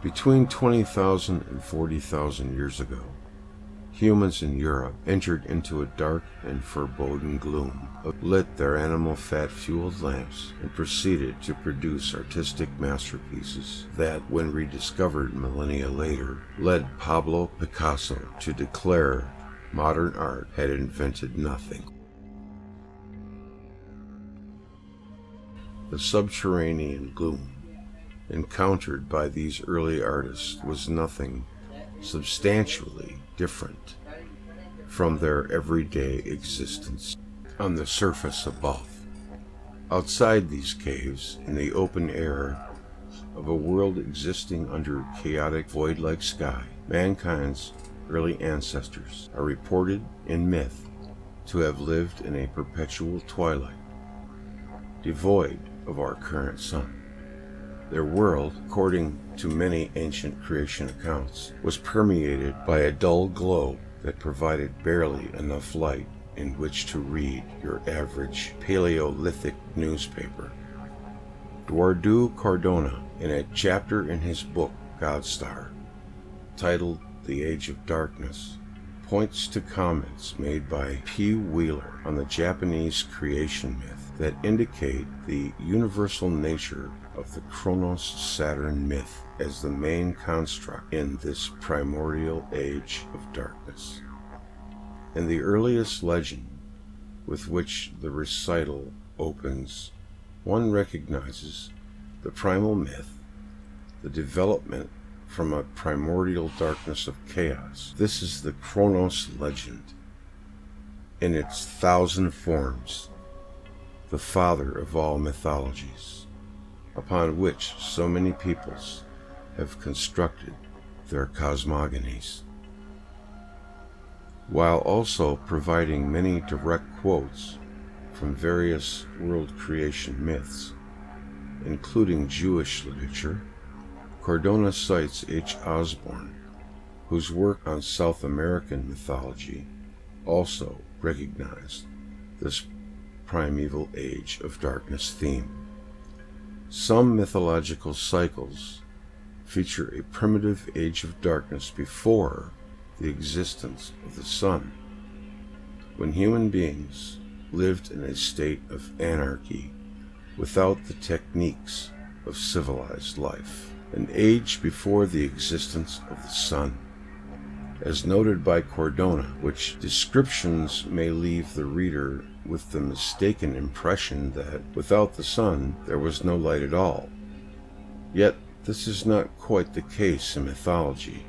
Between 20,000 and 40,000 years ago, humans in Europe entered into a dark and foreboding gloom, lit their animal fat-fueled lamps, and proceeded to produce artistic masterpieces that, when rediscovered millennia later, led Pablo Picasso to declare modern art had invented nothing. The subterranean gloom encountered by these early artists was nothing substantially different from their everyday existence on the surface above. Outside these caves, in the open air of a world existing under chaotic void-like sky, mankind's early ancestors are reported in myth to have lived in a perpetual twilight, devoid of our current sun. Their world, according to many ancient creation accounts, was permeated by a dull glow that provided barely enough light in which to read your average Paleolithic newspaper. Eduardo Cardona, in a chapter in his book Godstar, titled The Age of Darkness, points to comments made by P. Wheeler on the Japanese creation myth that indicate the universal nature of the Saturn myth as the main construct in this primordial age of darkness. In the earliest legend with which the recital opens, one recognizes the primal myth, the development from a primordial darkness of chaos. This is the Kronos legend in its 1,000 forms, the father of all mythologies, upon which so many peoples have constructed their cosmogonies, while also providing many direct quotes from various world creation myths, including Jewish literature. Cardona cites H. Osborne, whose work on South American mythology also recognized this primeval age of darkness theme. Some mythological cycles feature a primitive age of darkness before the existence of the sun, when human beings lived in a state of anarchy without the techniques of civilized life, an age before the existence of the sun. As noted by Cardona, which descriptions may leave the reader with the mistaken impression that without the sun there was no light at all. Yet this is not quite the case in mythology,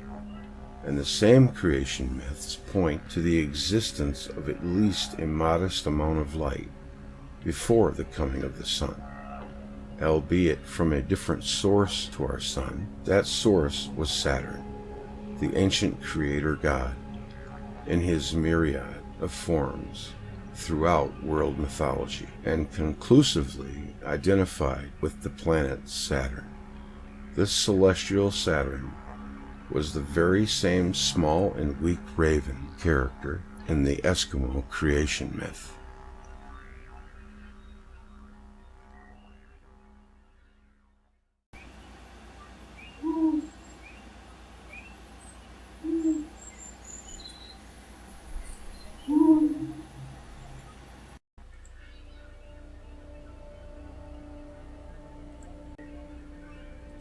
and the same creation myths point to the existence of at least a modest amount of light before the coming of the sun, albeit from a different source to our sun. That source was Saturn, the ancient creator god, in his myriad of forms throughout world mythology, and conclusively identified with the planet Saturn. This celestial Saturn was the very same small and weak raven character in the Eskimo creation myth.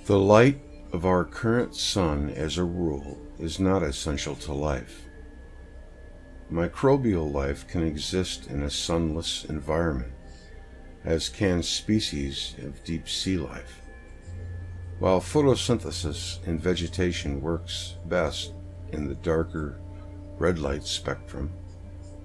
The light of our current sun, as a rule, is not essential to life. Microbial life can exist in a sunless environment, as can species of deep sea life. While photosynthesis in vegetation works best in the darker red light spectrum,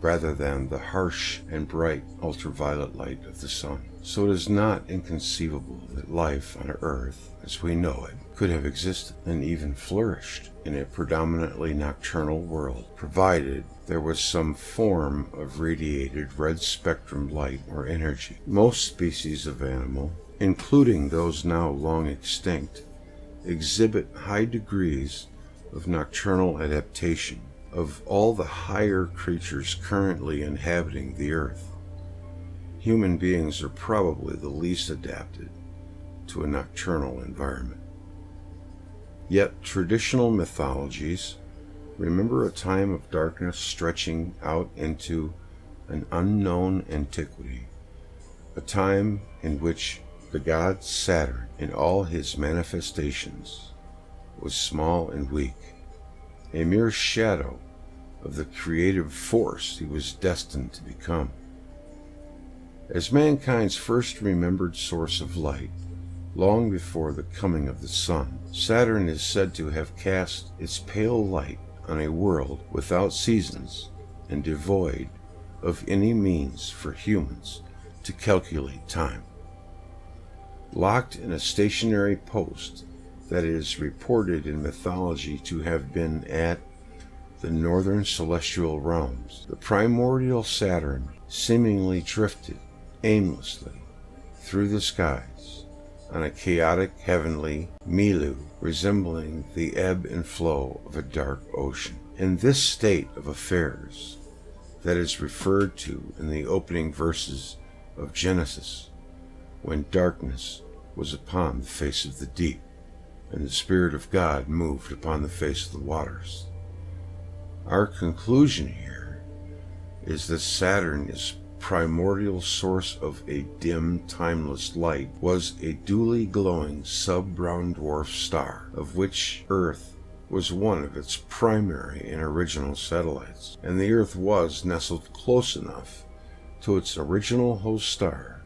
rather than the harsh and bright ultraviolet light of the sun, so it is not inconceivable that life on Earth, as we know it, could have existed and even flourished in a predominantly nocturnal world, provided there was some form of radiated red spectrum light or energy. Most species of animal, including those now long extinct, exhibit high degrees of nocturnal adaptation. Of all the higher creatures currently inhabiting the Earth, human beings are probably the least adapted to a nocturnal environment. Yet traditional mythologies remember a time of darkness stretching out into an unknown antiquity, a time in which the god Saturn, in all his manifestations, was small and weak, a mere shadow of the creative force he was destined to become. As mankind's first remembered source of light, long before the coming of the sun, Saturn is said to have cast its pale light on a world without seasons and devoid of any means for humans to calculate time. Locked in a stationary post that is reported in mythology to have been at the northern celestial realms, the primordial Saturn seemingly drifted aimlessly through the skies on a chaotic heavenly milieu resembling the ebb and flow of a dark ocean. In this state of affairs that is referred to in the opening verses of Genesis, when darkness was upon the face of the deep, and the Spirit of God moved upon the face of the waters. Our conclusion here is that Saturn's primordial source of a dim, timeless light was a dully glowing sub-brown dwarf star, of which Earth was one of its primary and original satellites, and the Earth was nestled close enough to its original host star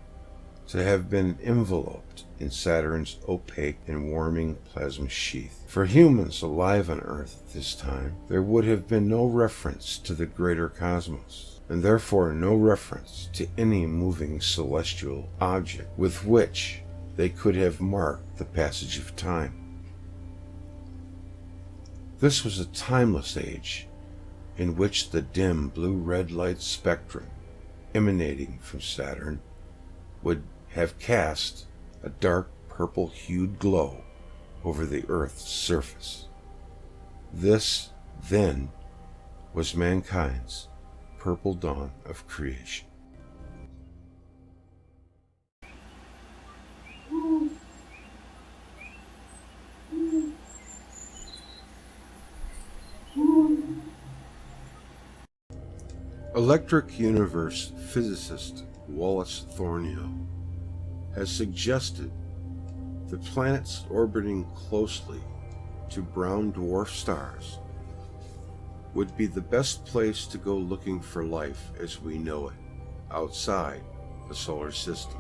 to have been enveloped in Saturn's opaque and warming plasma sheath. For humans alive on Earth at this time, there would have been no reference to the greater cosmos, and therefore no reference to any moving celestial object with which they could have marked the passage of time. This was a timeless age in which the dim blue-red light spectrum emanating from Saturn would have cast a dark purple-hued glow over the Earth's surface. This, then, was mankind's purple dawn of creation. Electric universe physicist Wallace Thornhill has suggested the planets orbiting closely to brown dwarf stars would be the best place to go looking for life as we know it outside the solar system.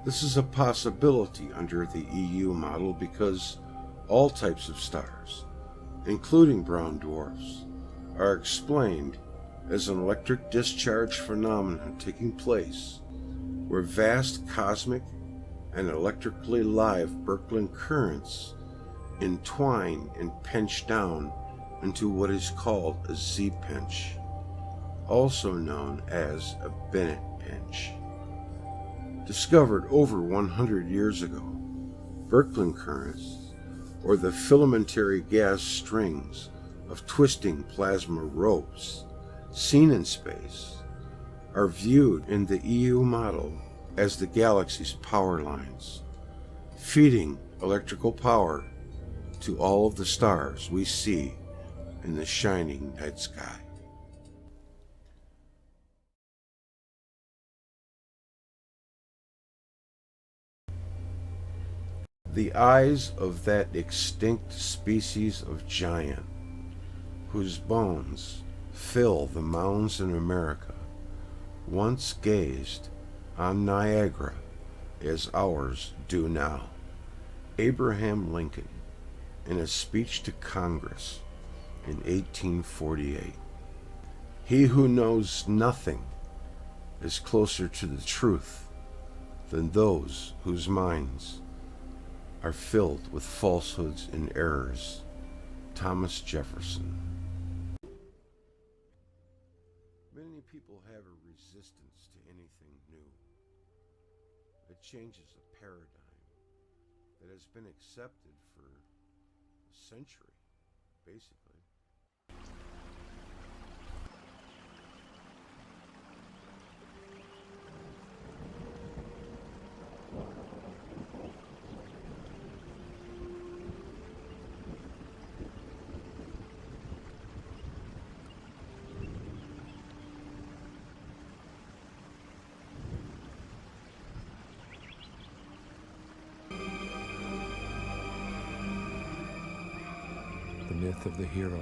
This is a possibility under the EU model because all types of stars, including brown dwarfs, are explained as an electric discharge phenomenon taking place where vast cosmic and electrically live Birkeland currents entwine and pinch down into what is called a Z-pinch, also known as a Bennett pinch. Discovered over 100 years ago, Birkeland currents, or the filamentary gas strings of twisting plasma ropes seen in space, are viewed in the EU model as the galaxy's power lines, feeding electrical power to all of the stars we see in the shining night sky. The eyes of that extinct species of giant, whose bones fill the mounds in America, once gazed on Niagara as ours do now. Abraham Lincoln, in a speech to Congress in 1848, "He who knows nothing is closer to the truth than those whose minds are filled with falsehoods and errors." Thomas Jefferson. Many people have a resistance to anything new. It changes a paradigm that has been accepted for a century, basically. myth of the hero.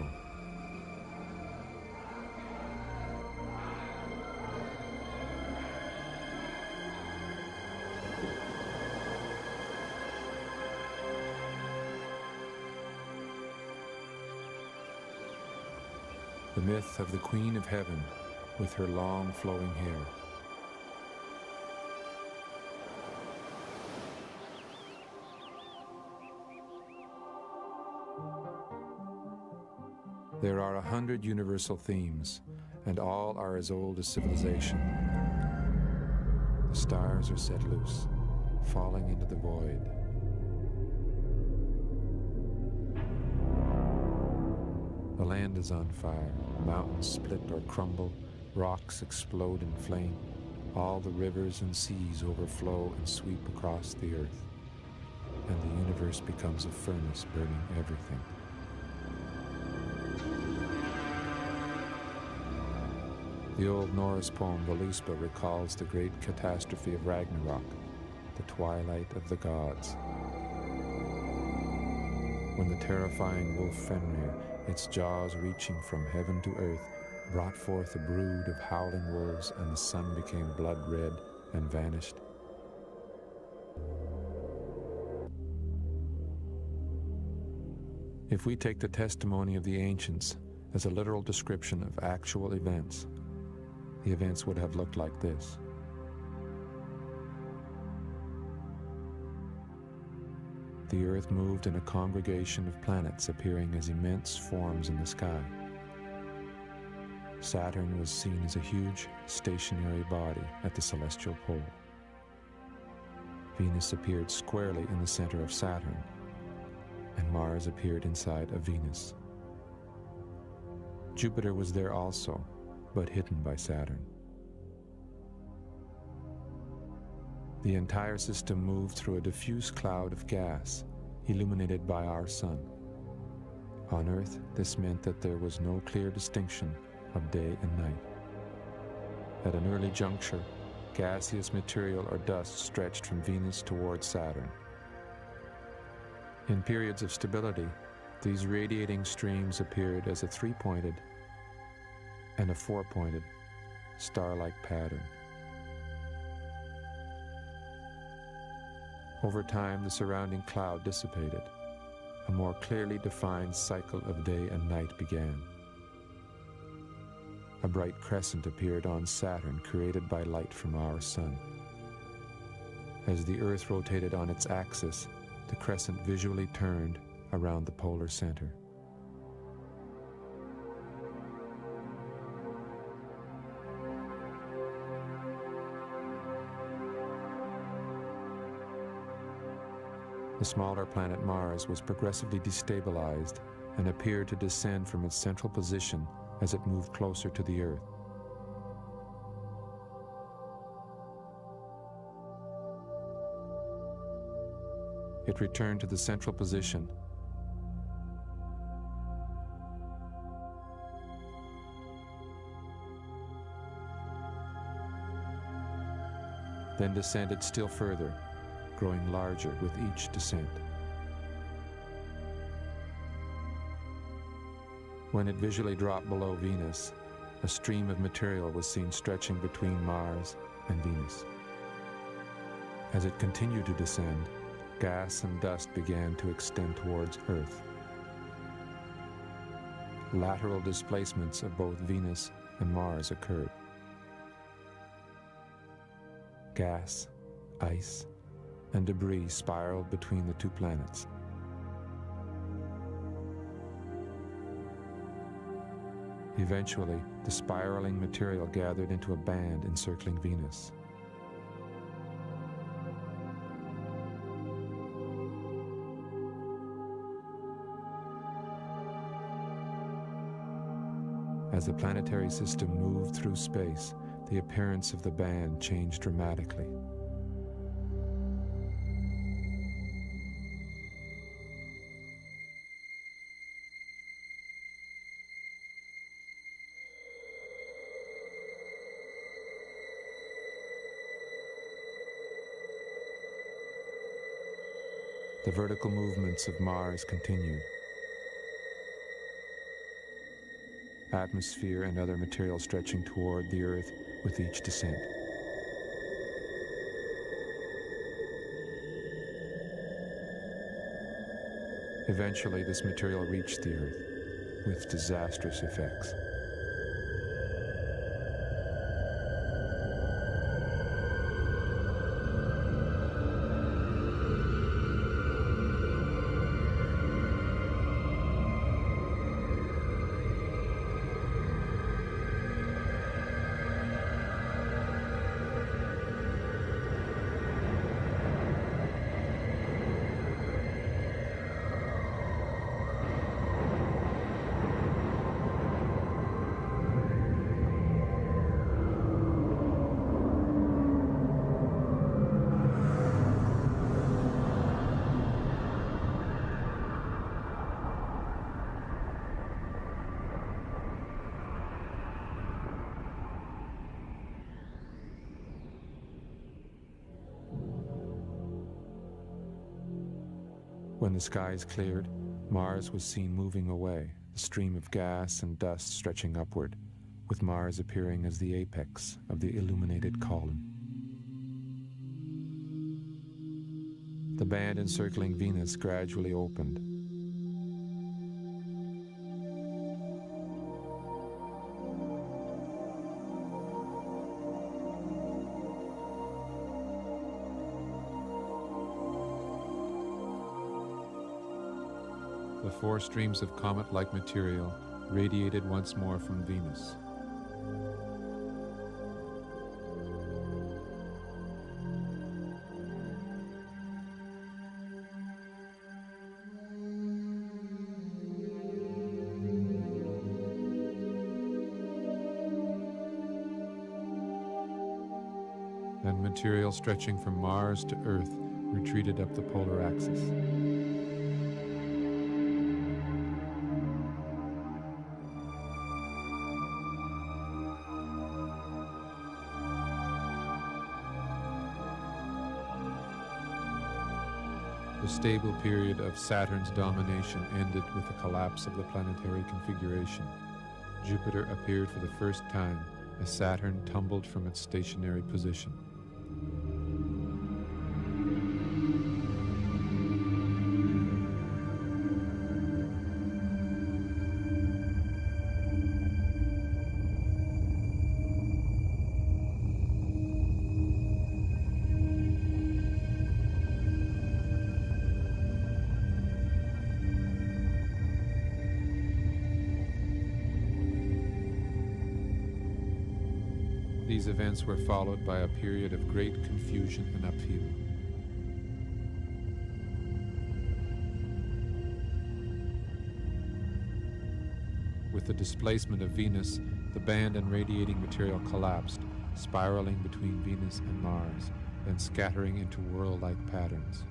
The myth of the Queen of Heaven with her long flowing hair. There are 100 universal themes, and all are as old as civilization. The stars are set loose, falling into the void. The land is on fire, mountains split or crumble, rocks explode in flame, all the rivers and seas overflow and sweep across the earth, and the universe becomes a furnace burning everything. The old Norse poem Völuspá recalls the great catastrophe of Ragnarok, the twilight of the gods. When the terrifying wolf Fenrir, its jaws reaching from heaven to earth, brought forth a brood of howling wolves, and the sun became blood red and vanished. If we take the testimony of the ancients as a literal description of actual events, the events would have looked like this. The earth moved in a congregation of planets appearing as immense forms in the sky. Saturn was seen as a huge, stationary body at the celestial pole. Venus appeared squarely in the center of Saturn, and Mars appeared inside of Venus. Jupiter was there also, but hidden by Saturn. The entire system moved through a diffuse cloud of gas, illuminated by our sun. On Earth, this meant that there was no clear distinction of day and night. At an early juncture, gaseous material or dust stretched from Venus towards Saturn. In periods of stability, these radiating streams appeared as a three-pointed and a four-pointed star-like pattern. Over time, the surrounding cloud dissipated. A more clearly defined cycle of day and night began. A bright crescent appeared on Saturn, created by light from our sun. As the Earth rotated on its axis, the crescent visually turned around the polar center. The smaller planet Mars was progressively destabilized and appeared to descend from its central position as it moved closer to the Earth. It returned to the central position then descended still further, growing larger with each descent. When it visually dropped below Venus, a stream of material was seen stretching between Mars and Venus. As it continued to descend, gas and dust began to extend towards Earth. Lateral displacements of both Venus and Mars occurred. Gas, ice, and debris spiraled between the two planets. Eventually, the spiraling material gathered into a band encircling Venus. As the planetary system moved through space, the appearance of the band changed dramatically. The vertical movements of Mars continued. atmosphere and other material stretching toward the Earth with each descent. Eventually, this material reached the Earth with disastrous effects. When the skies cleared, Mars was seen moving away, a stream of gas and dust stretching upward, with Mars appearing as the apex of the illuminated column. The band encircling Venus gradually opened. The four streams of comet-like material radiated once more from Venus. And material stretching from Mars to Earth retreated up the polar axis. The stable period of Saturn's domination ended with the collapse of the planetary configuration. Jupiter appeared for the first time as Saturn tumbled from its stationary position. These events were followed by a period of great confusion and upheaval. With the displacement of Venus, the band and radiating material collapsed, spiraling between Venus and Mars, then scattering into whirl-like patterns.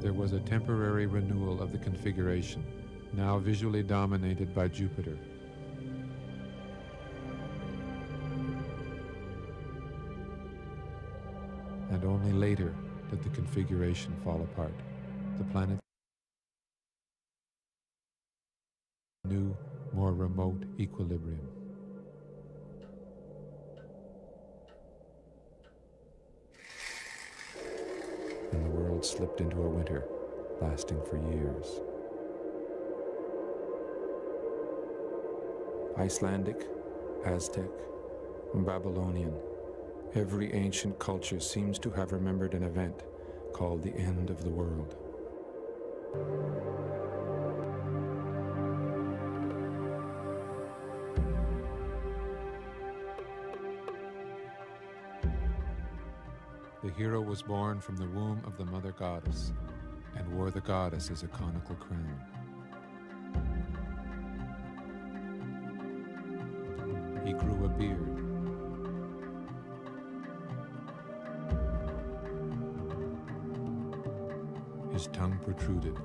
There was a temporary renewal of the configuration, now visually dominated by Jupiter. And only later did the configuration fall apart. The planet new, more remote equilibrium. And the world slipped into a winter, lasting for years. Icelandic, Aztec, Babylonian, every ancient culture seems to have remembered an event called the end of the world. The hero was born from the womb of the mother goddess and wore the goddess as a conical crown. He grew a beard. His tongue protruded.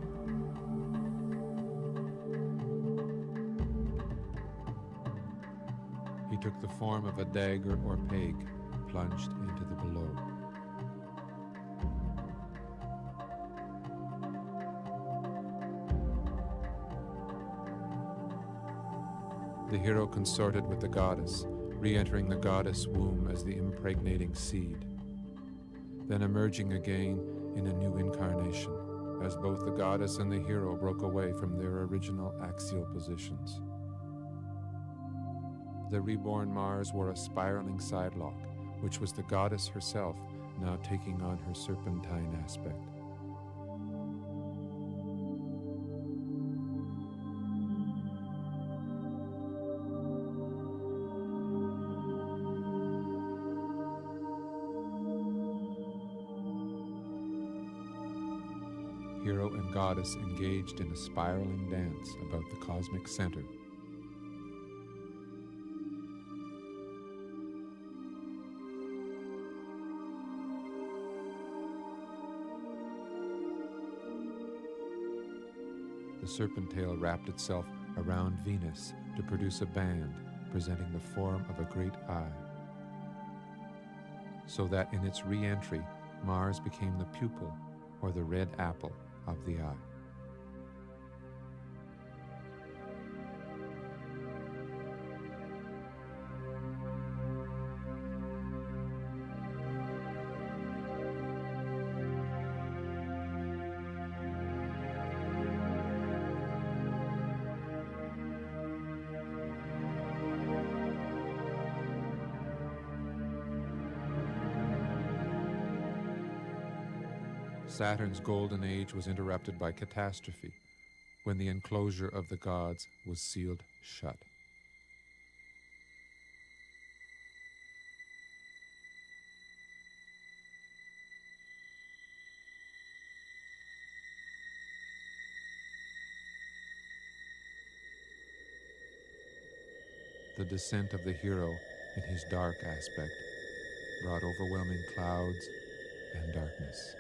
He took the form of a dagger or peg, plunged into the below. The hero consorted with the goddess, re-entering the goddess womb as the impregnating seed, then emerging again in a new incarnation, as both the goddess and the hero broke away from their original axial positions. The reborn Mars wore a spiraling sidelock, which was the goddess herself now taking on her serpentine aspect. Hero and goddess engaged in a spiraling dance about the cosmic center. The serpent tail wrapped itself around Venus to produce a band presenting the form of a great eye, so that in its re-entry, Mars became the pupil, or the red apple, of the eye. Saturn's golden age was interrupted by Catastrophic, when the enclosure of the gods was sealed shut. The descent of the hero in his dark aspect brought overwhelming clouds and darkness.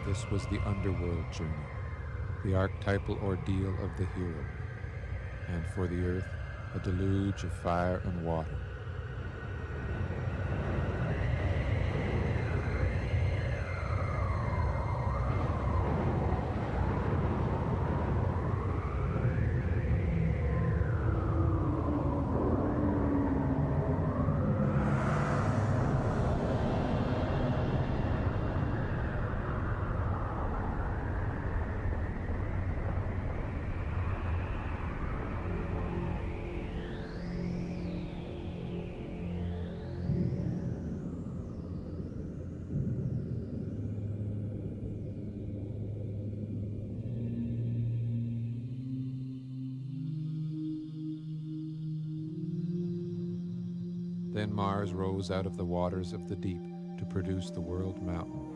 This was the underworld journey, the archetypal ordeal of the hero, and for the earth, a deluge of fire and water. Then Mars rose out of the waters of the deep to produce the world mountain.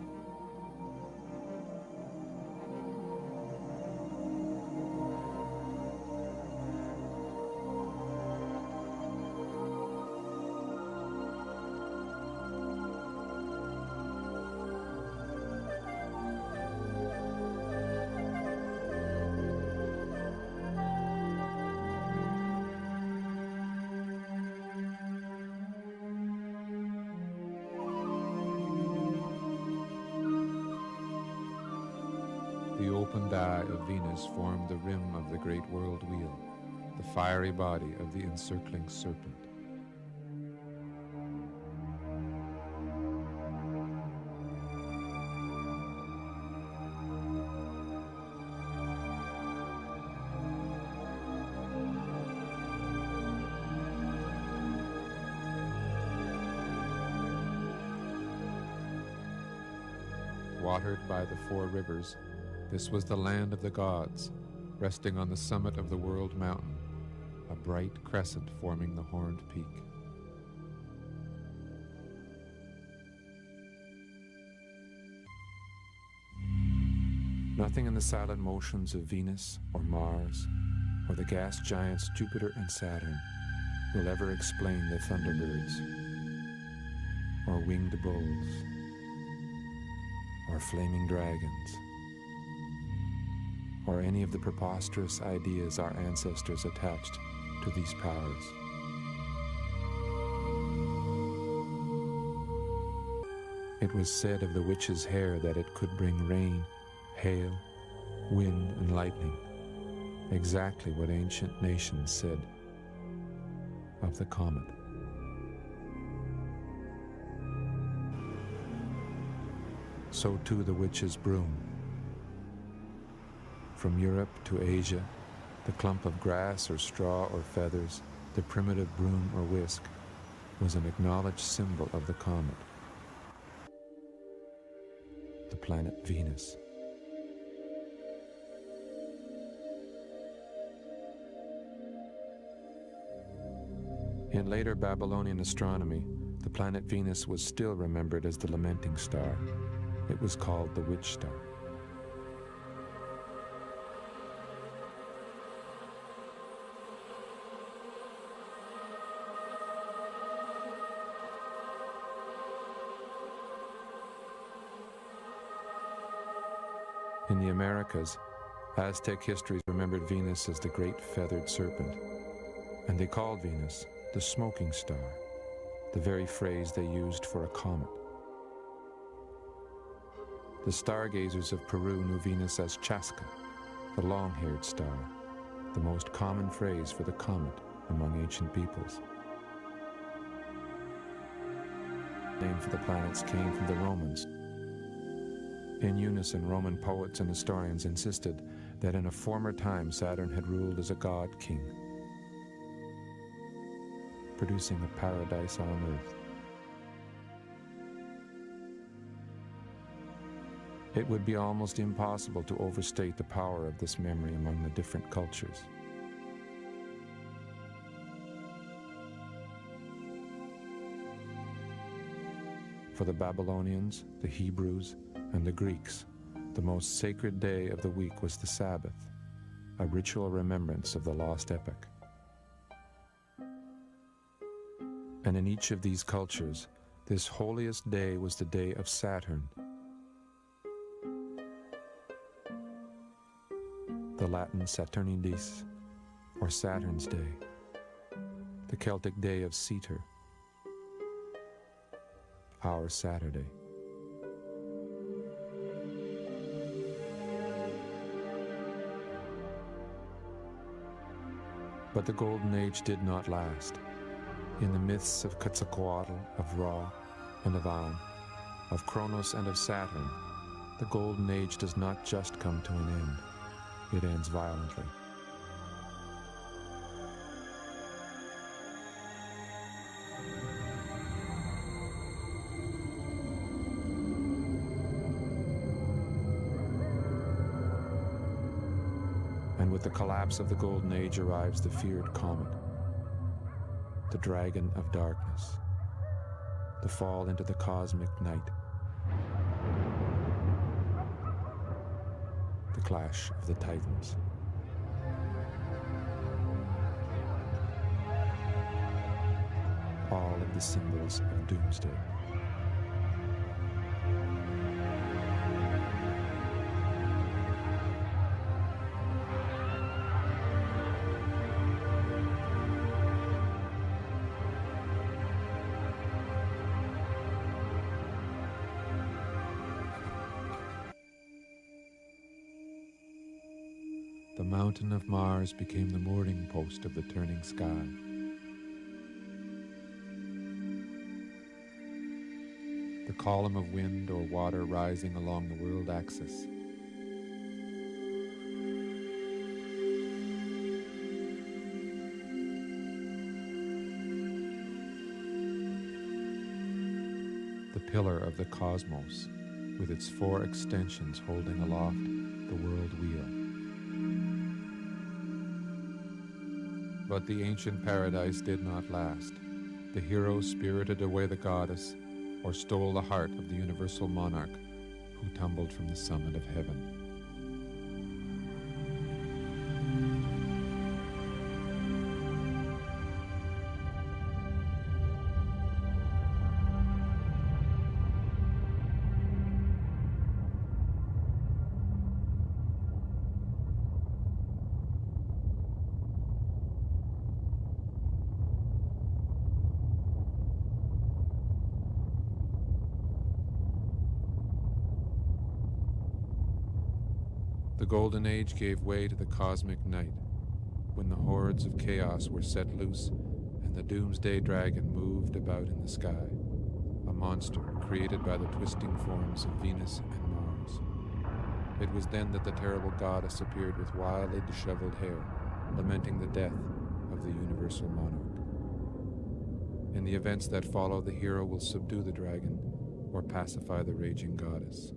The opened eye of Venus formed the rim of the great world wheel, the fiery body of the encircling serpent. Watered by the four rivers, this was the land of the gods, resting on the summit of the world mountain, a bright crescent forming the horned peak. Nothing in the silent motions of Venus or Mars, or the gas giants Jupiter and Saturn, will ever explain the thunderbirds, or winged bulls, or flaming dragons, or any of the preposterous ideas our ancestors attached to these powers. It was said of the witch's hair that it could bring rain, hail, wind, and lightning, exactly what ancient nations said of the comet. So too the witch's broom. From Europe to Asia, the clump of grass or straw or feathers, the primitive broom or whisk, was an acknowledged symbol of the comet, the planet Venus. In later Babylonian astronomy, the planet Venus was still remembered as the lamenting star. It was called the witch star. In the Americas, Aztec histories remembered Venus as the great feathered serpent, and they called Venus the smoking star, the very phrase they used for a comet. The stargazers of Peru knew Venus as Chasca, the long-haired star, the most common phrase for the comet among ancient peoples. The name for the planets came from the Romans. In unison, Roman poets and historians insisted that in a former time Saturn had ruled as a god-king, producing a paradise on earth. It would be almost impossible to overstate the power of this memory among the different cultures. For the Babylonians, the Hebrews, and the Greeks, the most sacred day of the week was the Sabbath, a ritual remembrance of the lost epoch. And in each of these cultures, this holiest day was the day of Saturn, the Latin Saturnidis, or Saturn's Day, the Celtic day of Ceter, our Saturday. But the Golden Age did not last. In the myths of Quetzalcoatl, of Ra, and of Aum, of Kronos and of Saturn, the Golden Age does not just come to an end. It ends violently. And with the collapse of the Golden Age arrives the feared comet, the dragon of darkness, the fall into the cosmic night, the clash of the titans. All of the symbols of doomsday. The mountain of Mars became the mooring post of the turning sky. The column of wind or water rising along the world axis. The pillar of the cosmos, with its four extensions holding aloft the world wheel. But the ancient paradise did not last. The hero spirited away the goddess, or stole the heart of the universal monarch who tumbled from the summit of heaven. The Golden Age gave way to the cosmic night, when the hordes of chaos were set loose and the doomsday dragon moved about in the sky, a monster created by the twisting forms of Venus and Mars. It was then that the terrible goddess appeared with wildly disheveled hair, lamenting the death of the universal monarch. In the events that follow, the hero will subdue the dragon or pacify the raging goddess.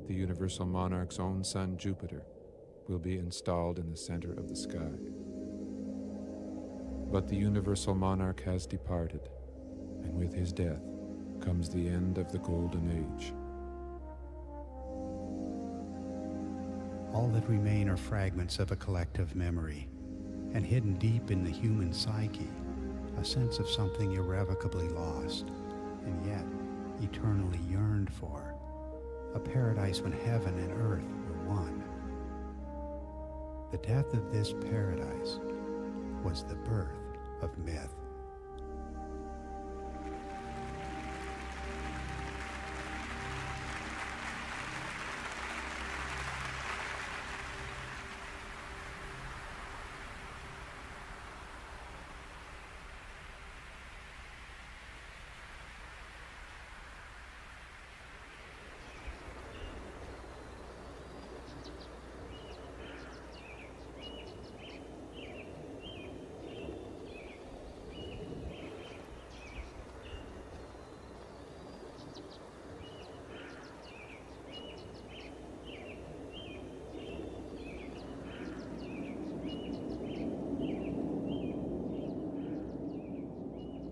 The universal monarch's own son, Jupiter, will be installed in the center of the sky. But the universal monarch has departed, and with his death comes the end of the Golden Age. All that remain are fragments of a collective memory, and hidden deep in the human psyche, a sense of something irrevocably lost, and yet eternally yearned for, a paradise when heaven and earth were one. The death of this paradise was the birth of myth.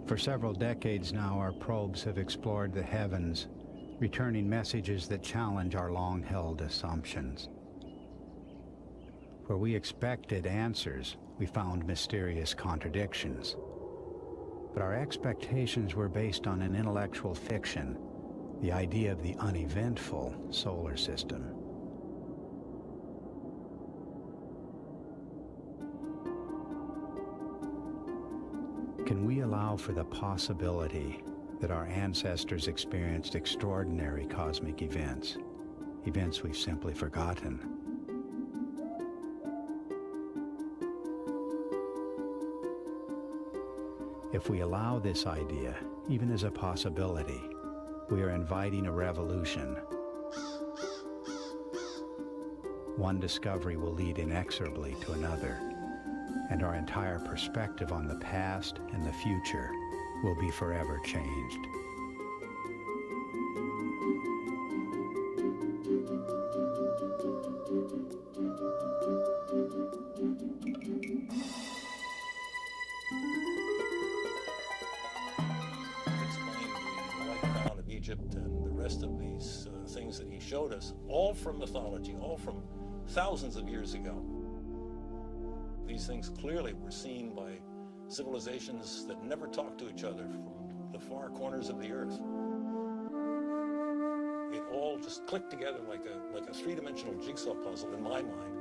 For several decades now, our probes have explored the heavens, returning messages that challenge our long-held assumptions. Where we expected answers, we found mysterious contradictions. But our expectations were based on an intellectual fiction, the idea of the uneventful solar system. Can we allow for the possibility that our ancestors experienced extraordinary cosmic events, events we've simply forgotten? If we allow this idea, even as a possibility, we are inviting a revolution. One discovery will lead inexorably to another, and our entire perspective on the past and the future will be forever changed. Egypt and the rest of these things that he showed us, all from mythology, all from thousands of years ago. These things clearly were seen by civilizations that never talked to each other from the far corners of the earth. It all just clicked together like a three-dimensional jigsaw puzzle in my mind.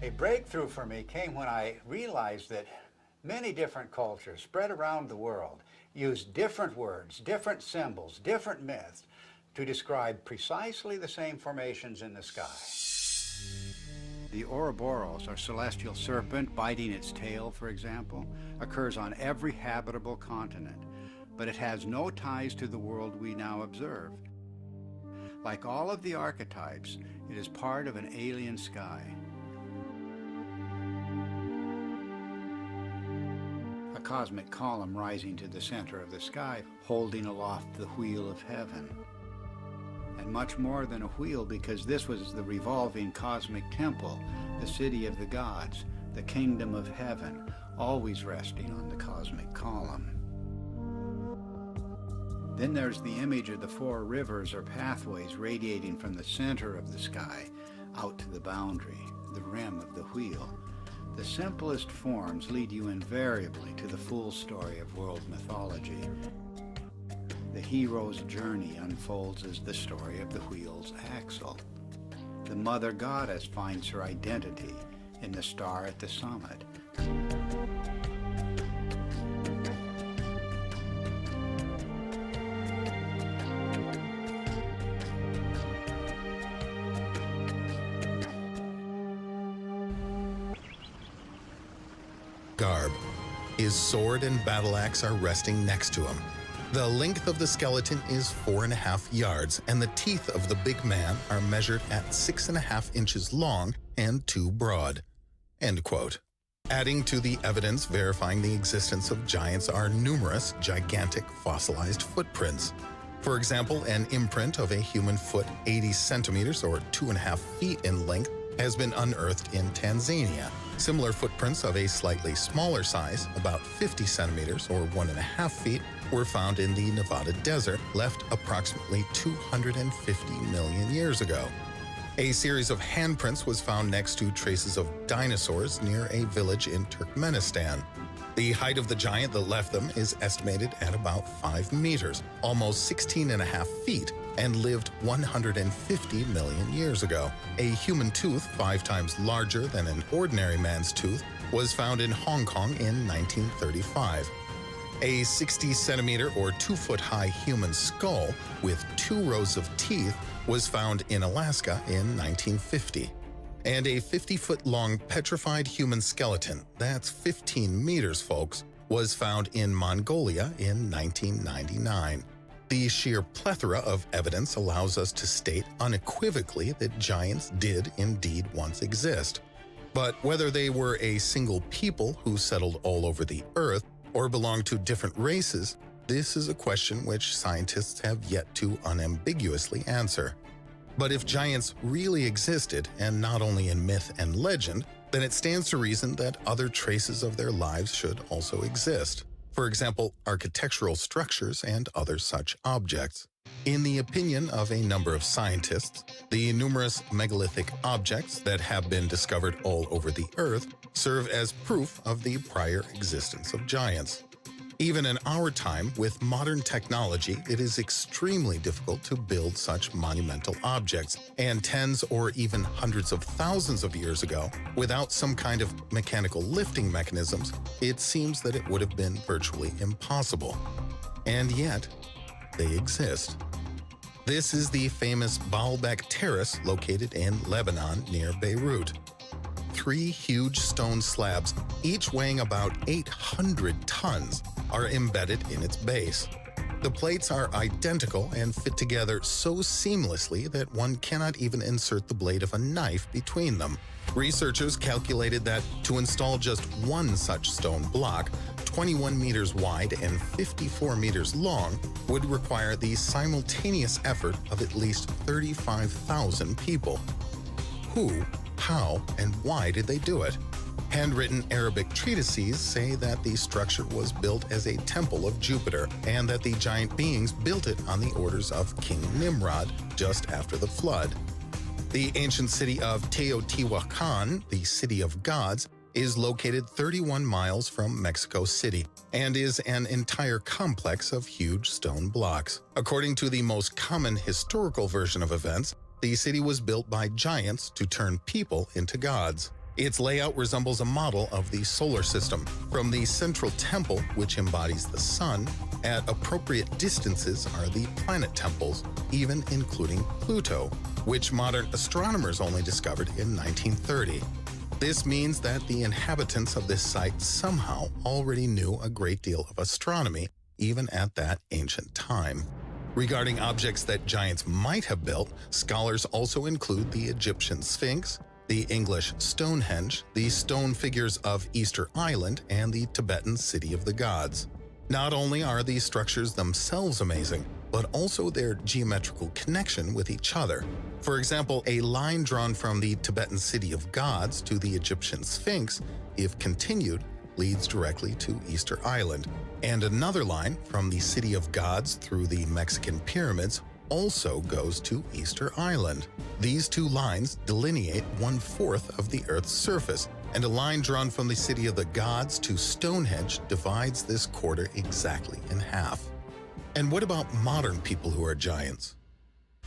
A breakthrough for me came when I realized that many different cultures spread around the world use different words, different symbols, different myths to describe precisely the same formations in the sky. The Ouroboros, or celestial serpent biting its tail, for example, occurs on every habitable continent, but it has no ties to the world we now observe. Like all of the archetypes, it is part of an alien sky. A cosmic column rising to the center of the sky, holding aloft the wheel of heaven. And much more than a wheel, because this was the revolving cosmic temple, the city of the gods, the kingdom of heaven, always resting on the cosmic column. Then there's the image of the four rivers or pathways radiating from the center of the sky out to the boundary, the rim of the wheel. The simplest forms lead you invariably to the full story of world mythology. The hero's journey unfolds as the story of the wheel's axle. The mother goddess finds her identity in the star at the summit. garb. His sword and battle axe are resting next to him. The length of the skeleton is 4.5 yards, and the teeth of the big man are measured at 6.5 inches long and 2 broad." End quote. Adding to the evidence verifying the existence of giants are numerous gigantic fossilized footprints. For example, an imprint of a human foot 80 centimeters or 2.5 feet in length has been unearthed in Tanzania. Similar footprints of a slightly smaller size, about 50 centimeters or 1.5 feet, were found in the Nevada desert, left approximately 250 million years ago. A series of handprints was found next to traces of dinosaurs near a village in Turkmenistan. The height of the giant that left them is estimated at about 5 meters, almost 16.5 feet, and lived 150 million years ago. A human tooth 5 times larger than an ordinary man's tooth was found in Hong Kong in 1935. A 60-centimeter or 2-foot-high human skull with 2 rows of teeth was found in Alaska in 1950. And a 50-foot-long petrified human skeleton, that's 15 meters, folks, was found in Mongolia in 1999. The sheer plethora of evidence allows us to state unequivocally that giants did indeed once exist. But whether they were a single people who settled all over the Earth or belonged to different races, this is a question which scientists have yet to unambiguously answer. But if giants really existed, and not only in myth and legend, then it stands to reason that other traces of their lives should also exist. For example, architectural structures and other such objects. In the opinion of a number of scientists, the numerous megalithic objects that have been discovered all over the Earth serve as proof of the prior existence of giants. Even in our time, with modern technology, it is extremely difficult to build such monumental objects, and tens or even hundreds of thousands of years ago, without some kind of mechanical lifting mechanisms, it seems that it would have been virtually impossible. And yet, they exist. This is the famous Baalbek Terrace located in Lebanon near Beirut. 3 huge stone slabs, each weighing about 800 tons, are embedded in its base. The plates are identical and fit together so seamlessly that one cannot even insert the blade of a knife between them. Researchers calculated that to install just one such stone block, 21 meters wide and 54 meters long, would require the simultaneous effort of at least 35,000 people. Who, how, and why did they do it? Handwritten Arabic treatises say that the structure was built as a temple of Jupiter, and that the giant beings built it on the orders of King Nimrod just after the flood. The ancient city of Teotihuacan, the City of Gods, is located 31 miles from Mexico City and is an entire complex of huge stone blocks. According to the most common historical version of events, the city was built by giants to turn people into gods. Its layout resembles a model of the solar system. From the central temple, which embodies the sun, at appropriate distances are the planet temples, even including Pluto, which modern astronomers only discovered in 1930. This means that the inhabitants of this site somehow already knew a great deal of astronomy, even at that ancient time. Regarding objects that giants might have built, scholars also include the Egyptian Sphinx, the English Stonehenge, the stone figures of Easter Island, and the Tibetan City of the Gods. Not only are these structures themselves amazing, but also their geometrical connection with each other. For example, a line drawn from the Tibetan City of Gods to the Egyptian Sphinx, if continued, leads directly to Easter Island. And another line from the City of Gods through the Mexican pyramids also goes to Easter Island. These 2 lines delineate 1/4 of the Earth's surface, and a line drawn from the City of the Gods to Stonehenge divides this quarter exactly in half. And what about modern people who are giants?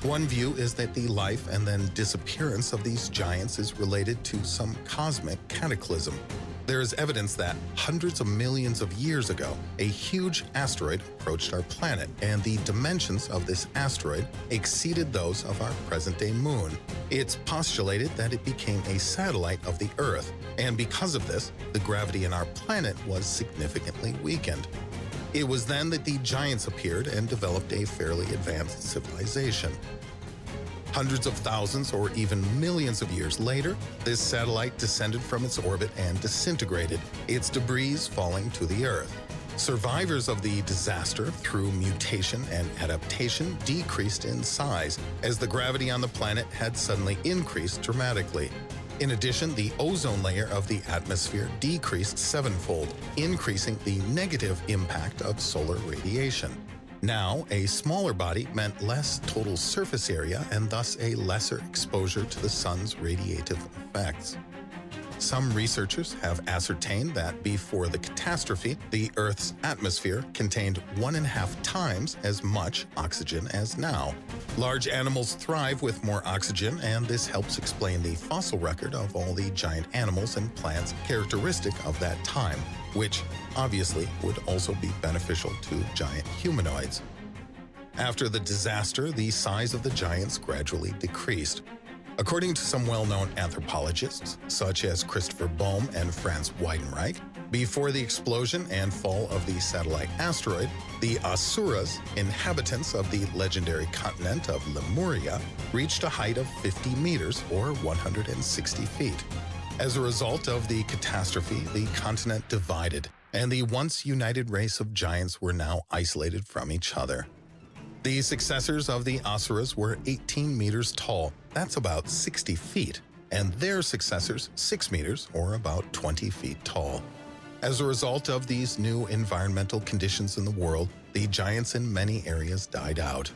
One view is that the life and then disappearance of these giants is related to some cosmic cataclysm. There is evidence that hundreds of millions of years ago, a huge asteroid approached our planet, and the dimensions of this asteroid exceeded those of our present-day moon. It's postulated that it became a satellite of the Earth, and because of this, the gravity in our planet was significantly weakened. It was then that the giants appeared and developed a fairly advanced civilization. Hundreds of thousands or even millions of years later, this satellite descended from its orbit and disintegrated, its debris falling to the Earth. Survivors of the disaster, through mutation and adaptation, decreased in size as the gravity on the planet had suddenly increased dramatically. In addition, the ozone layer of the atmosphere decreased sevenfold, increasing the negative impact of solar radiation. Now, a smaller body meant less total surface area and thus a lesser exposure to the sun's radiative effects. Some researchers have ascertained that before the catastrophe, the Earth's atmosphere contained 1.5 times as much oxygen as now. Large animals thrive with more oxygen, and this helps explain the fossil record of all the giant animals and plants characteristic of that time, which obviously would also be beneficial to giant humanoids. After the disaster, the size of the giants gradually decreased. According to some well-known anthropologists, such as Christopher Bohm and Franz Weidenreich, before the explosion and fall of the satellite asteroid, the Asuras, inhabitants of the legendary continent of Lemuria, reached a height of 50 meters or 160 feet. As a result of the catastrophe, the continent divided, and the once united race of giants were now isolated from each other. The successors of the Asuras were 18 meters tall, that's about 60 feet, and their successors 6 meters, or about 20 feet tall. As a result of these new environmental conditions in the world, the giants in many areas died out.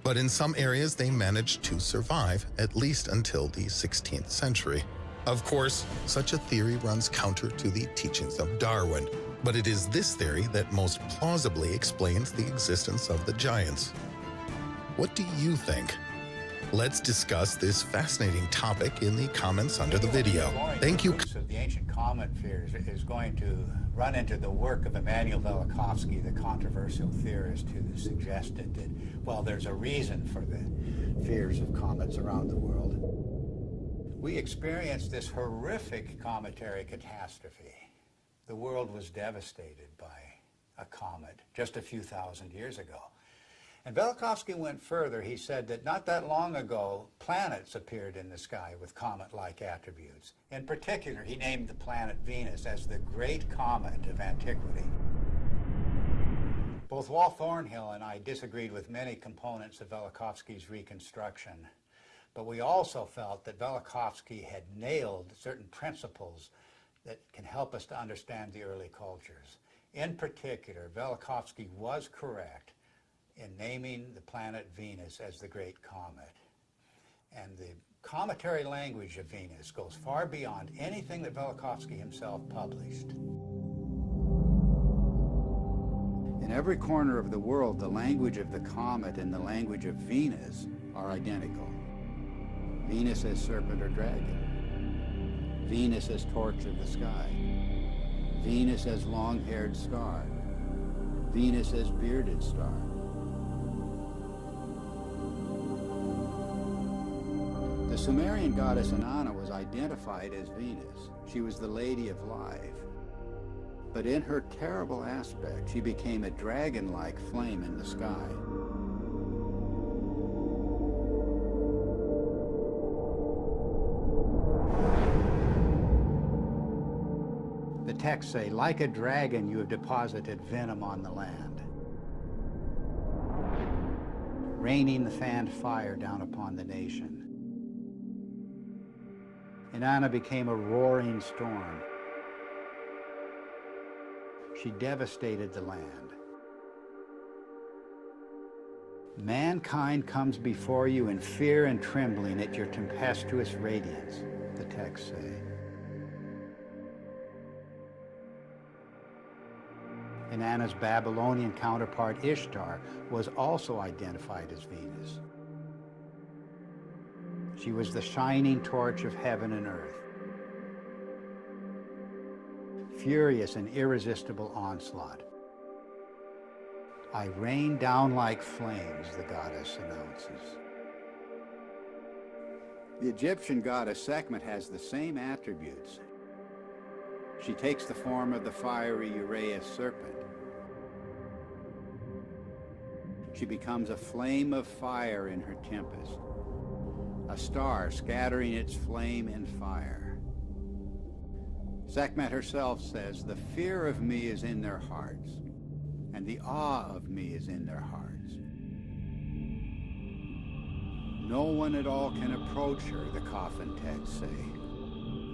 But in some areas they managed to survive, at least until the 16th century. Of course, such a theory runs counter to the teachings of Darwin, but it is this theory that most plausibly explains the existence of the giants. What do you think? Let's discuss this fascinating topic in the comments under the video. Thank you. The ancient comet fears is going to run into the work of Immanuel Velikovsky, the controversial theorist who suggested that, well, there's a reason for the fears of comets around the world. We experienced this horrific cometary catastrophe. The world was devastated by a comet just a few thousand years ago. And Velikovsky went further. He said that not that long ago, planets appeared in the sky with comet-like attributes. In particular, he named the planet Venus as the great comet of antiquity. Both Walt Thornhill and I disagreed with many components of Velikovsky's reconstruction, but we also felt that Velikovsky had nailed certain principles that can help us to understand the early cultures. In particular, Velikovsky was correct in naming the planet Venus as the great comet. And the cometary language of Venus goes far beyond anything that Velikovsky himself published. In every corner of the world, the language of the comet and the language of Venus are identical. Venus as serpent or dragon. Venus as torch of the sky. Venus as long-haired star. Venus as bearded star. The Sumerian goddess Inanna was identified as Venus. She was the Lady of Life. But in her terrible aspect, she became a dragon-like flame in the sky. The texts say, like a dragon, you have deposited venom on the land, raining the fanned fire down upon the nation. Inanna became a roaring storm. She devastated the land. Mankind comes before you in fear and trembling at your tempestuous radiance, the texts say. Inanna's Babylonian counterpart Ishtar was also identified as Venus. She was the shining torch of heaven and earth. furious and irresistible onslaught. "I rain down like flames," the goddess announces. The Egyptian goddess Sekhmet has the same attributes. She takes the form of the fiery Uraeus serpent. She becomes a flame of fire in her tempest, a star scattering its flame in fire. Sekhmet herself says, "The fear of me is in their hearts, and the awe of me is in their hearts. No one at all can approach her," the coffin texts say.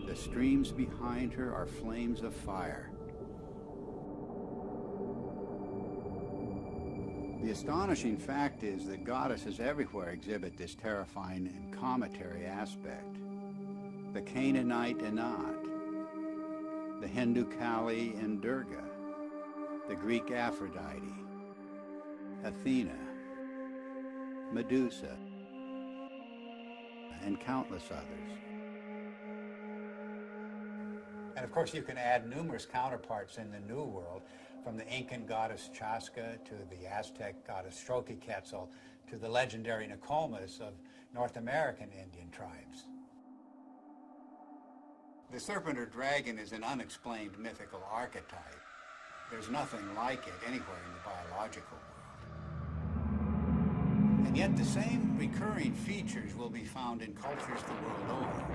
"The streams behind her are flames of fire." The astonishing fact is that goddesses everywhere exhibit this terrifying and cometary aspect. The Canaanite Inat, the Hindu Kali and Durga, the Greek Aphrodite, Athena, Medusa, and countless others. And of course, you can add numerous counterparts in the New World, from the Incan goddess Chaska to the Aztec goddess Xochiquetzal to the legendary Nokomis of North American Indian tribes. The serpent or dragon is an unexplained mythical archetype. There's nothing like it anywhere in the biological world. And yet the same recurring features will be found in cultures the world over.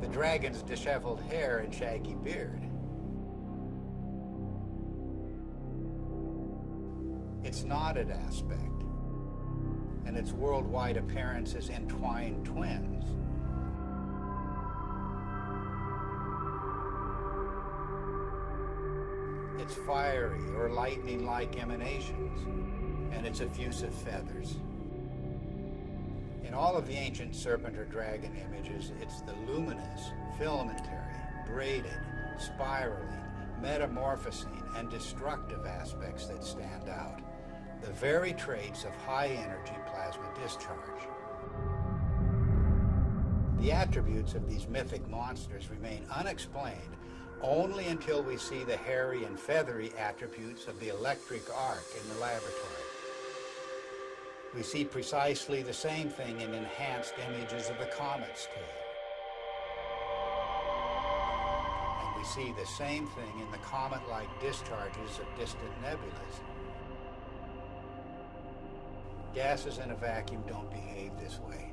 The dragon's disheveled hair and shaggy beard. Its knotted aspect, and its worldwide appearance as entwined twins. Its fiery or lightning-like emanations, and its effusive feathers. In all of the ancient serpent or dragon images, it's the luminous, filamentary, braided, spiraling, metamorphosing, and destructive aspects that stand out. The very traits of high-energy plasma discharge. The attributes of these mythic monsters remain unexplained only until we see the hairy and feathery attributes of the electric arc in the laboratory. We see precisely the same thing in enhanced images of the Comet's tail. And we see the same thing in the comet-like discharges of distant nebulas. Gases in a vacuum don't behave this way,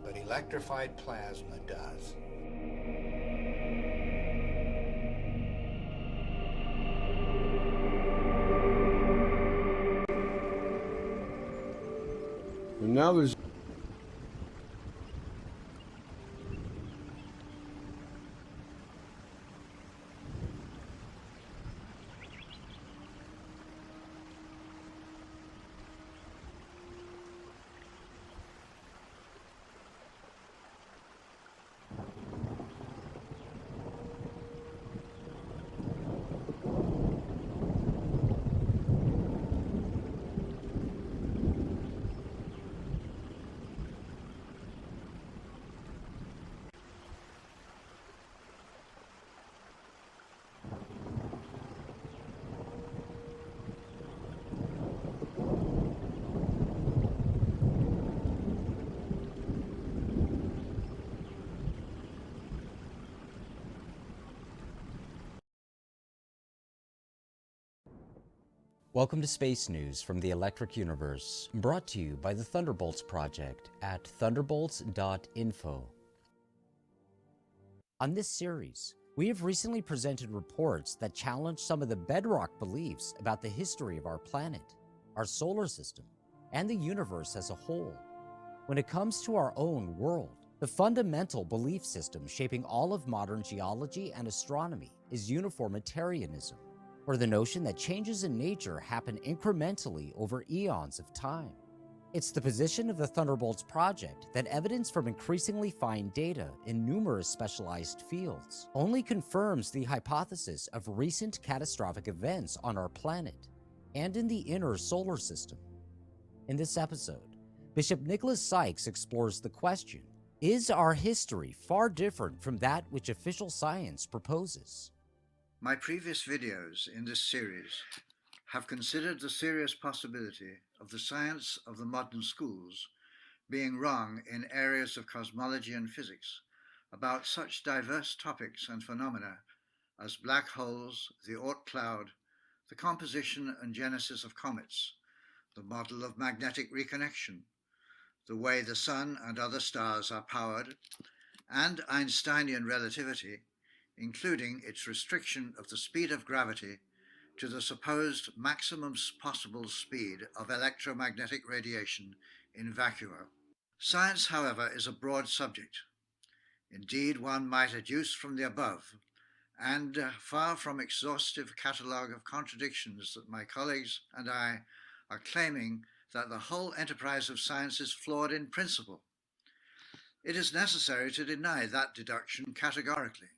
but electrified plasma does. And now there's Welcome to Space News from the Electric Universe, brought to you by the Thunderbolts Project at thunderbolts.info. On this series, we have recently presented reports that challenge some of the bedrock beliefs about the history of our planet, our solar system, and the universe as a whole. When it comes to our own world, the fundamental belief system shaping all of modern geology and astronomy is uniformitarianism, or the notion that changes in nature happen incrementally over eons of time. It's the position of the Thunderbolts Project that evidence from increasingly fine data in numerous specialized fields only confirms the hypothesis of recent catastrophic events on our planet and in the inner solar system. In this episode, Bishop Nicholas Sykes explores the question, Is our history far different from that which official science proposes? My previous videos in this series have considered the serious possibility of the science of the modern schools being wrong in areas of cosmology and physics about such diverse topics and phenomena as black holes, the Oort cloud, the composition and genesis of comets, the model of magnetic reconnection, the way the sun and other stars are powered, and Einsteinian relativity, including its restriction of the speed of gravity to the supposed maximum possible speed of electromagnetic radiation in vacua. Science, however, is a broad subject. Indeed, one might adduce from the above, and far from exhaustive catalogue of contradictions that my colleagues and I are claiming that the whole enterprise of science is flawed in principle. It is necessary to deny that deduction categorically.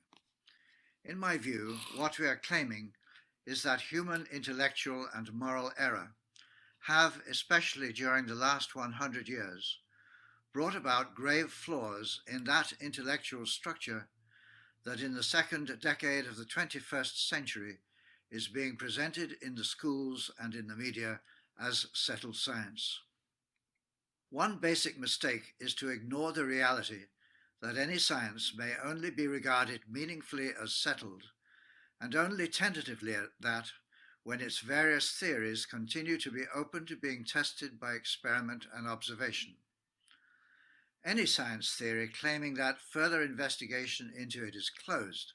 In my view, what we are claiming is that human intellectual and moral error have, especially during the last 100 years, brought about grave flaws in that intellectual structure that in the second decade of the 21st century is being presented in the schools and in the media as settled science. One basic mistake is to ignore the reality that any science may only be regarded meaningfully as settled, and only tentatively at that, when its various theories continue to be open to being tested by experiment and observation. Any science theory claiming that further investigation into it is closed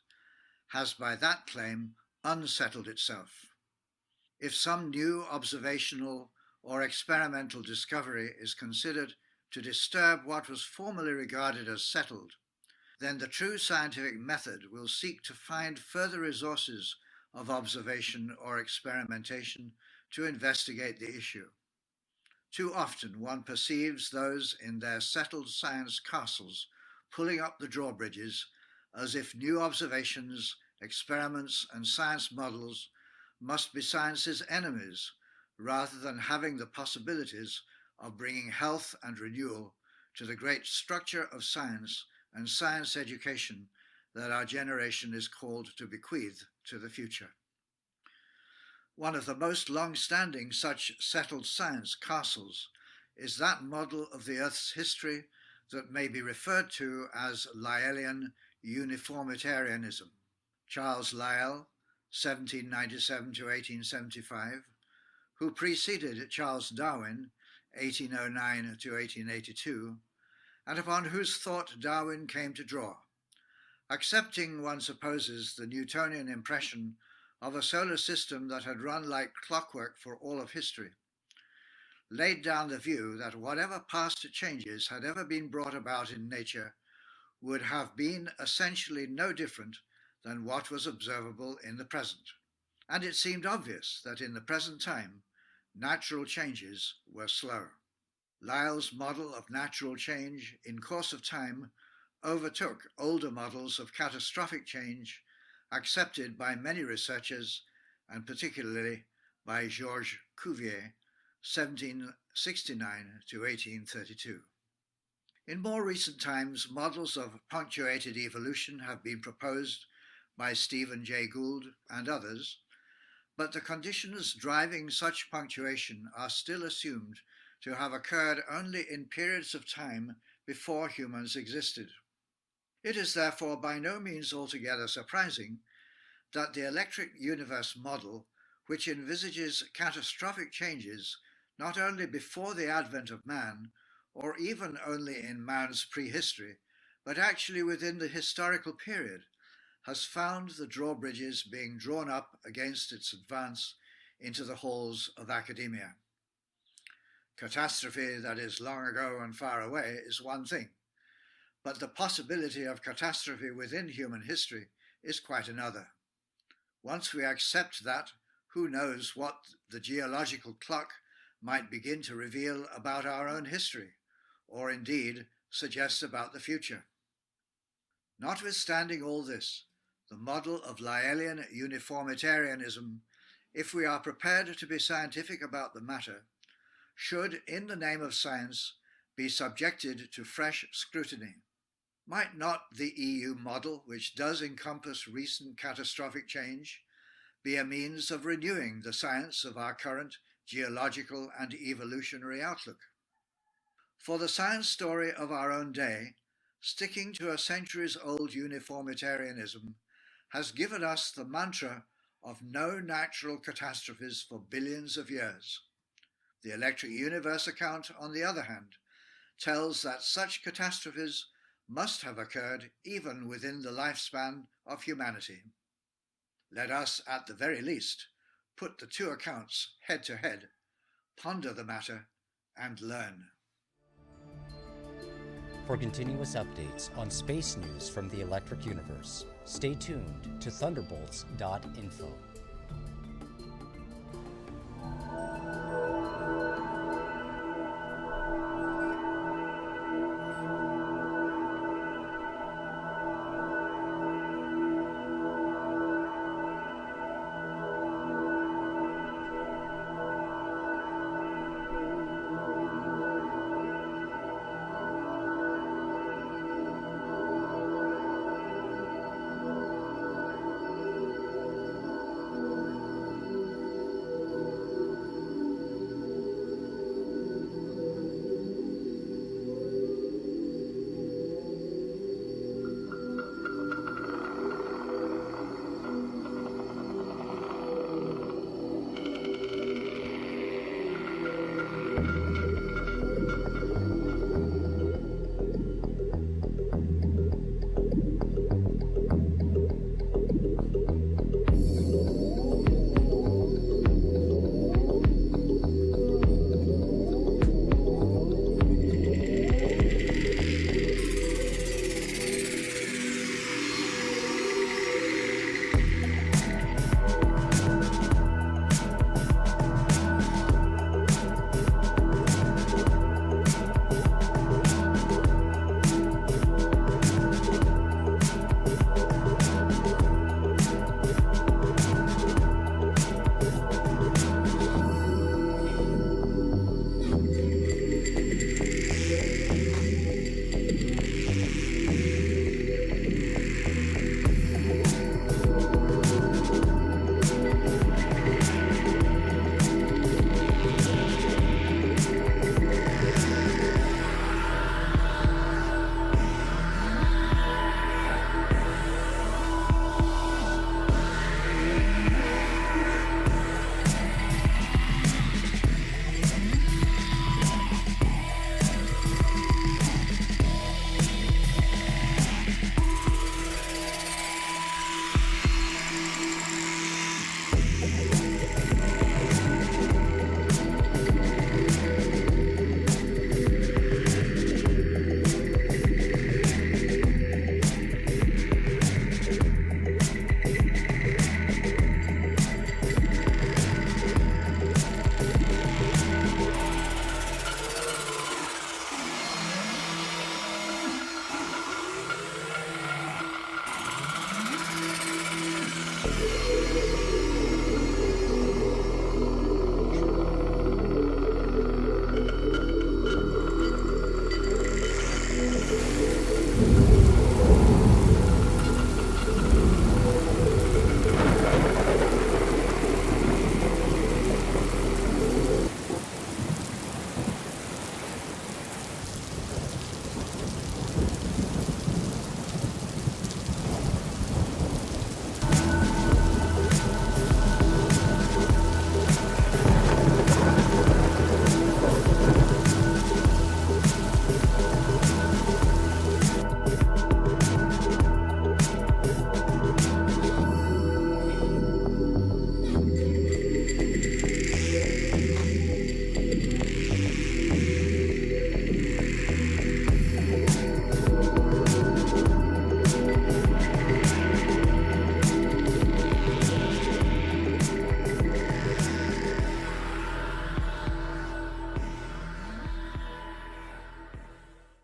has by that claim unsettled itself. If some new observational or experimental discovery is considered to disturb what was formerly regarded as settled, then the true scientific method will seek to find further resources of observation or experimentation to investigate the issue. Too often one perceives those in their settled science castles pulling up the drawbridges as if new observations, experiments, and science models must be science's enemies, rather than having the possibilities of bringing health and renewal to the great structure of science and science education that our generation is called to bequeath to the future. One of the most long-standing such settled science castles is that model of the Earth's history that may be referred to as Lyellian uniformitarianism. Charles Lyell, 1797 to 1875, who preceded Charles Darwin, 1809 to 1882, and upon whose thought Darwin came to draw, accepting, one supposes, the Newtonian impression of a solar system that had run like clockwork for all of history, laid down the view that whatever past changes had ever been brought about in nature would have been essentially no different than what was observable in the present. And it seemed obvious that in the present time, natural changes were slow. Lyell's model of natural change in course of time overtook older models of catastrophic change accepted by many researchers, and particularly by Georges Cuvier, 1769 to 1832. In more recent times, models of punctuated evolution have been proposed by Stephen Jay Gould and others, but the conditions driving such punctuation are still assumed to have occurred only in periods of time before humans existed. It is therefore by no means altogether surprising that the electric universe model, which envisages catastrophic changes not only before the advent of man, or even only in man's prehistory, but actually within the historical period, has found the drawbridges being drawn up against its advance into the halls of academia. Catastrophe that is long ago and far away is one thing, but the possibility of catastrophe within human history is quite another. Once we accept that, who knows what the geological clock might begin to reveal about our own history, or indeed suggest about the future. Notwithstanding all this, the model of Lyellian uniformitarianism, if we are prepared to be scientific about the matter, should, in the name of science, be subjected to fresh scrutiny. Might not the EU model, which does encompass recent catastrophic change, be a means of renewing the science of our current geological and evolutionary outlook? For the science story of our own day, sticking to a centuries-old uniformitarianism has given us the mantra of no natural catastrophes for billions of years. The electric universe account, on the other hand, tells that such catastrophes must have occurred even within the lifespan of humanity. Let us, at the very least, put the two accounts head to head, ponder the matter, and learn. For continuous updates on space news from the electric universe, stay tuned to thunderbolts.info.